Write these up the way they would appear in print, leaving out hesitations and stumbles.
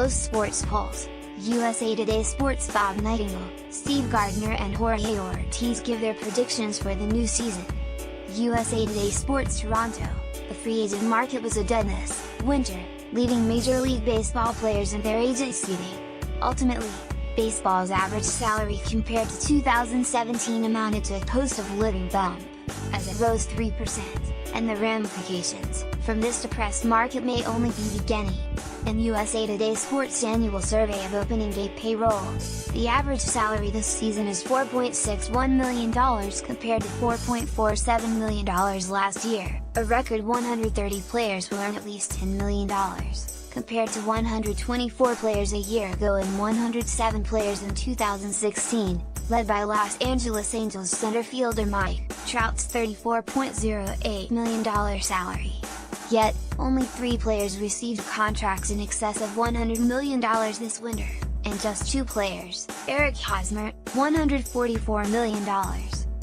Post Sports Pulse, USA Today Sports. Bob Nightingale, Steve Gardner and Jorge Ortiz give their predictions for the new season. USA Today Sports. Toronto, the free agent market was a dead this winter, leaving Major League Baseball players and their agents seething. Ultimately, baseball's average salary compared to 2017 amounted to a cost of living bump, as it rose 3%, and the ramifications from this depressed market may only be beginning. In USA Today Sports' annual survey of opening day payroll, the average salary this season is $4.61 million compared to $4.47 million last year. A record 130 players will earn at least $10 million, compared to 124 players a year ago and 107 players in 2016, led by Los Angeles Angels center fielder Mike Trout's $34.08 million salary. Yet, only 3 players received contracts in excess of $100 million this winter, and just 2 players, Eric Hosmer, $144 million,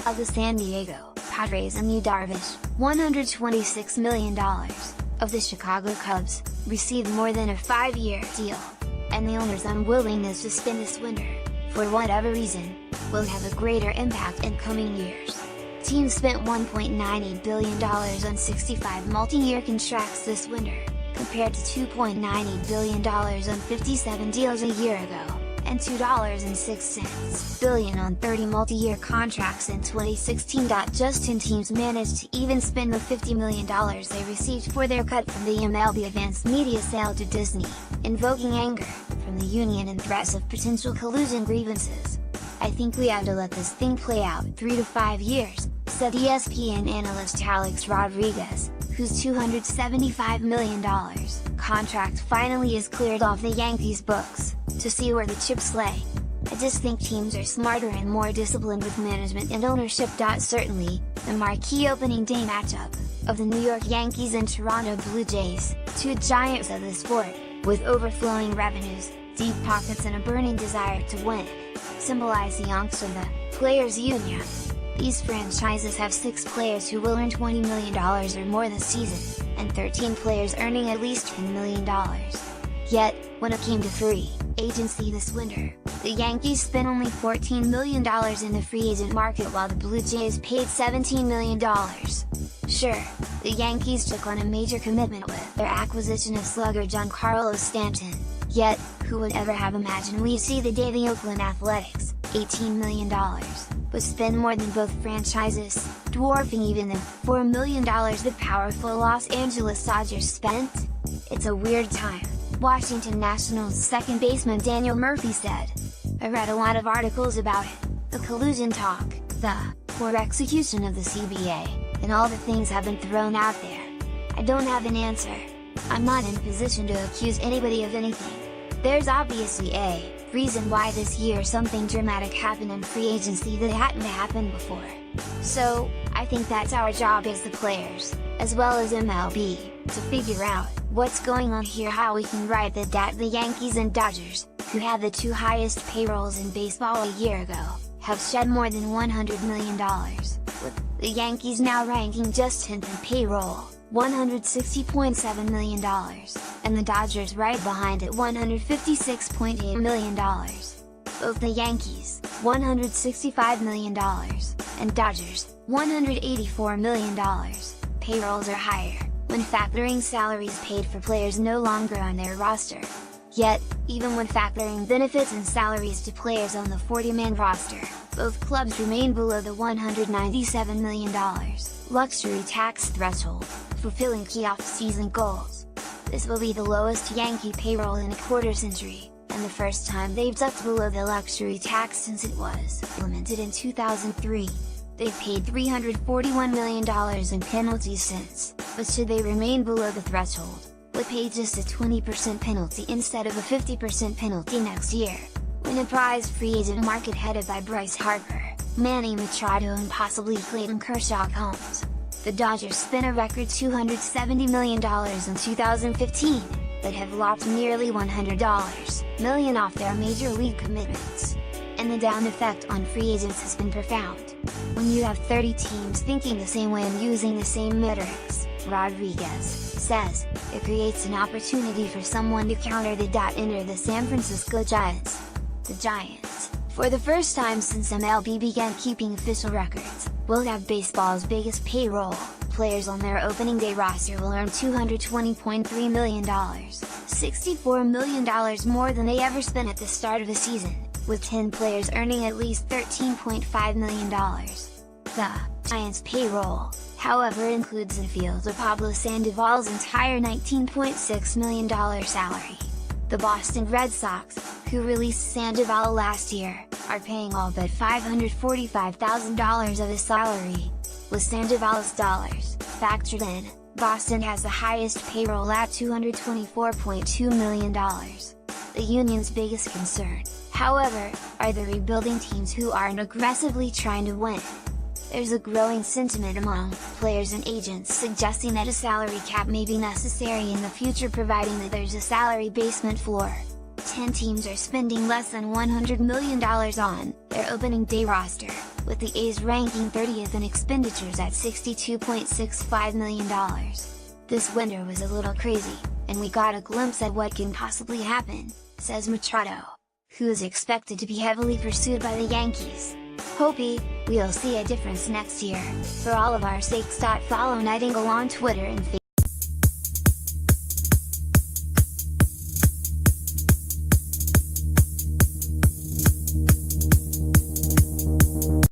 of the San Diego Padres and Yu Darvish, $126 million, of the Chicago Cubs, received more than a 5-year deal, and the owner's unwillingness to spend this winter, for whatever reason, will have a greater impact in coming years. Teams spent $1.98 billion on 65 multi-year contracts this winter, compared to $2.98 billion on 57 deals a year ago, and $2.06 billion on 30 multi-year contracts in 2016. Just 10 teams managed to even spend the $50 million they received for their cut from the MLB advanced media sale to Disney, invoking anger from the union and threats of potential collusion grievances. "I think we have to let this thing play out 3 to 5 years," said ESPN analyst Alex Rodriguez, whose $275 million contract finally is cleared off the Yankees' books, to see where the chips lay. "I just think teams are smarter and more disciplined with management and ownership." Certainly, the marquee opening day matchup, of the New York Yankees and Toronto Blue Jays, 2 giants of the sport, with overflowing revenues, deep pockets and a burning desire to win, symbolize the angst of the players' union. These franchises have 6 players who will earn $20 million or more this season, and 13 players earning at least $10 million. Yet, when it came to free agency this winter, the Yankees spent only $14 million in the free agent market while the Blue Jays paid $17 million. Sure, the Yankees took on a major commitment with their acquisition of slugger Giancarlo Stanton, yet, who would ever have imagined we'd see the day the Oakland Athletics, $18 million, would spend more than both franchises, dwarfing even the $4 million the powerful Los Angeles Dodgers spent? "It's a weird time," Washington Nationals second baseman Daniel Murphy said. "I read a lot of articles about it, the collusion talk, the poor execution of the CBA, and all the things have been thrown out there. I don't have an answer. I'm not in position to accuse anybody of anything. There's obviously a reason why this year something dramatic happened in free agency that hadn't happened before. So, I think that's our job as the players, as well as MLB, to figure out what's going on here, how we can right that the Yankees and Dodgers, who had the 2 highest payrolls in baseball a year ago, have shed more than $100 million, with the Yankees now ranking just 10th in payroll, $160.7 million, and the Dodgers right behind at $156.8 million. Both the Yankees, $165 million, and Dodgers, $184 million, payrolls are higher, when factoring salaries paid for players no longer on their roster. Yet, even when factoring benefits and salaries to players on the 40-man roster, both clubs remain below the $197 million luxury tax threshold, fulfilling key off-season goals. This will be the lowest Yankee payroll in a quarter-century, and the first time they've dipped below the luxury tax since it was implemented in 2003. They've paid $341 million in penalties since, but should they remain below the threshold, will pay just a 20% penalty instead of a 50% penalty next year, when a prize free agent market headed by Bryce Harper, Manny Machado and possibly Clayton Kershaw comes. The Dodgers spent a record $270 million in 2015, but have lopped nearly $100 million off their major league commitments. And the down effect on free agents has been profound. When you have 30 teams thinking the same way and using the same metrics, Rodriguez says, it creates an opportunity for someone to counter the enter the San Francisco Giants. The Giants, for the first time since MLB began keeping official records, will have baseball's biggest payroll. Players on their opening day roster will earn $220.3 million, $64 million more than they ever spent at the start of the season, with 10 players earning at least $13.5 million. The Giants' payroll, however, includes infielder Pablo Sandoval's entire $19.6 million salary. The Boston Red Sox, who released Sandoval last year, are paying all but $545,000 of his salary. With Sandoval's dollars factored in, Boston has the highest payroll at $224.2 million. The union's biggest concern, however, are the rebuilding teams who aren't aggressively trying to win. There's a growing sentiment among players and agents suggesting that a salary cap may be necessary in the future, providing that there's a salary basement floor. 10 teams are spending less than $100 million on their opening day roster, with the A's ranking 30th in expenditures at $62.65 million. This winter was a little crazy, and we got a glimpse at what can possibly happen, says Machado, who is expected to be heavily pursued by the Yankees. Hopey, we'll see a difference next year. For all of our sakes, follow Nightingale on Twitter and Facebook.